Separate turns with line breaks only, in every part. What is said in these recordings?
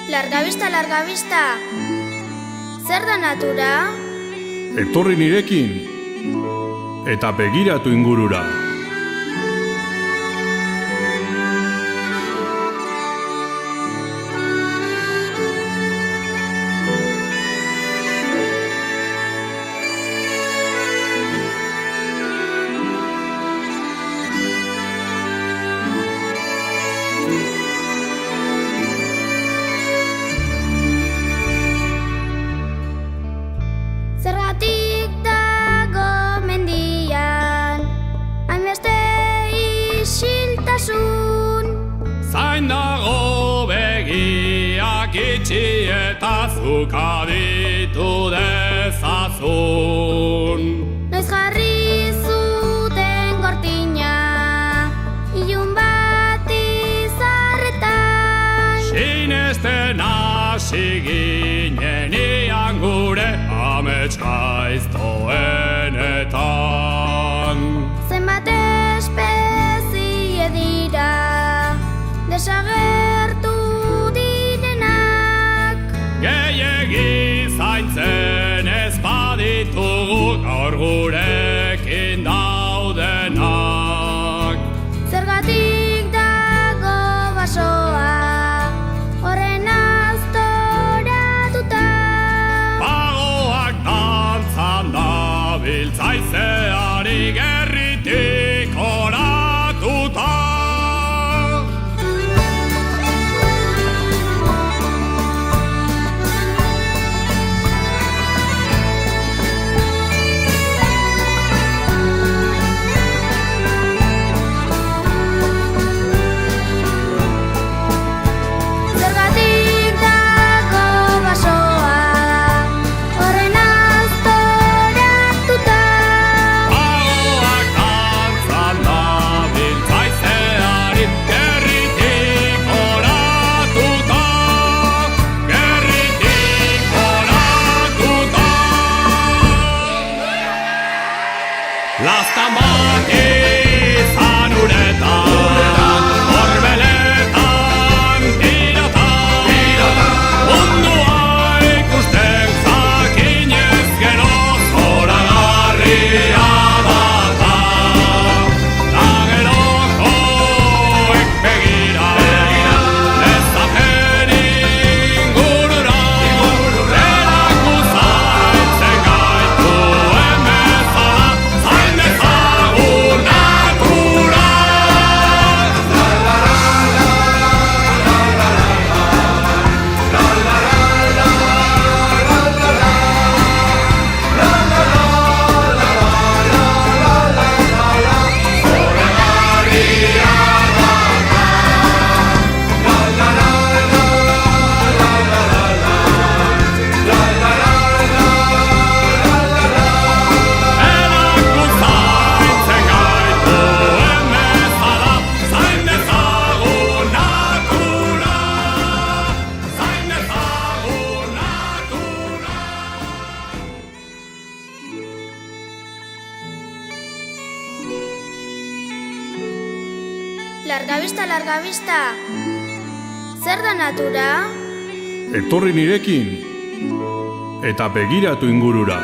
Larga vista, zer da natura?
Etorri nirekin eta begiratu ingurura.
Zergatik dago mendian hainbeste isiltasun?
Zain dago begiak itxi eta zuk aditu dezazun.
Noiz jarri zuten gortina ilun bat izarretan?
Sinesten hasi ginenean gure amets gaiztoenetan.
Zenbat espezie dira desagertu direnak?
Gehiegi zaintzen ez baditugu gaur gurekin daudenak.
Zergatik dago basoa horren aztoratuta?
Pagoak dantzan dabiltzaizeari gerritik oratuta.
Zergatik dago basoa horren aztoratuta?
Pagoak dantzan dabiltzaizeari gerritik oratuta. Gerritik oratuta. Lastan bat izan uretan, horbeletan tiratan. Mundua ikusten jakinez gero zoragarria data. Da gerokoek begira ezaten ingurura. Eraku zaintzen gaituen bezala, zain dezagun natura. Eraku zaintzen gaituen bezala, zain dezagun natura. Zain dezagun natura.
Larga vista, zer da natura?
Etorri nirekin eta begiratu ingurura.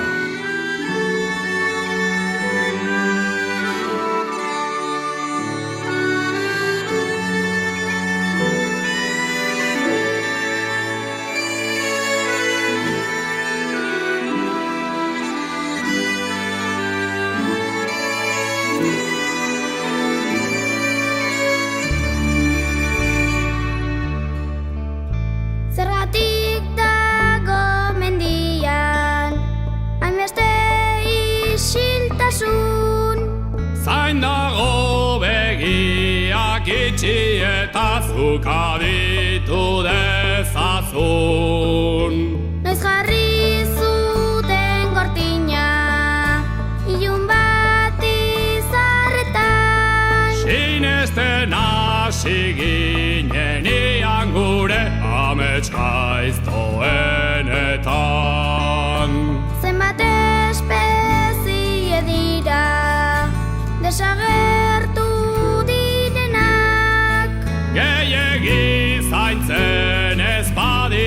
Zergatik dago mendian hainbeste isiltasun?
Zain dago begiak itxi eta zuk aditu dezazun.
Noiz jarri zuten gortina ilun bat izarretan?
Sinesten hasi ginenean gure amets gaiztoenetan.
Zenbat espezie dira desagertu direnak?
Gehiegi zaintzen ez baditugu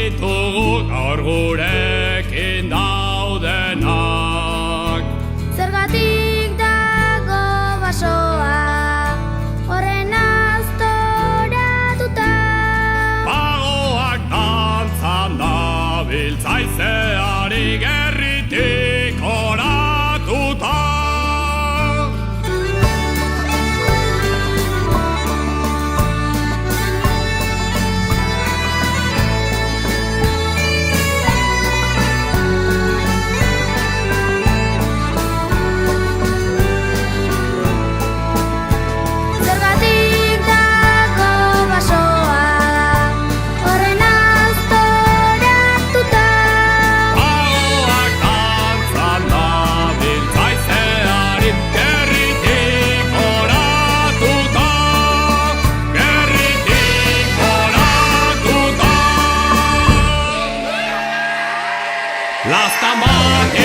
Bertan bake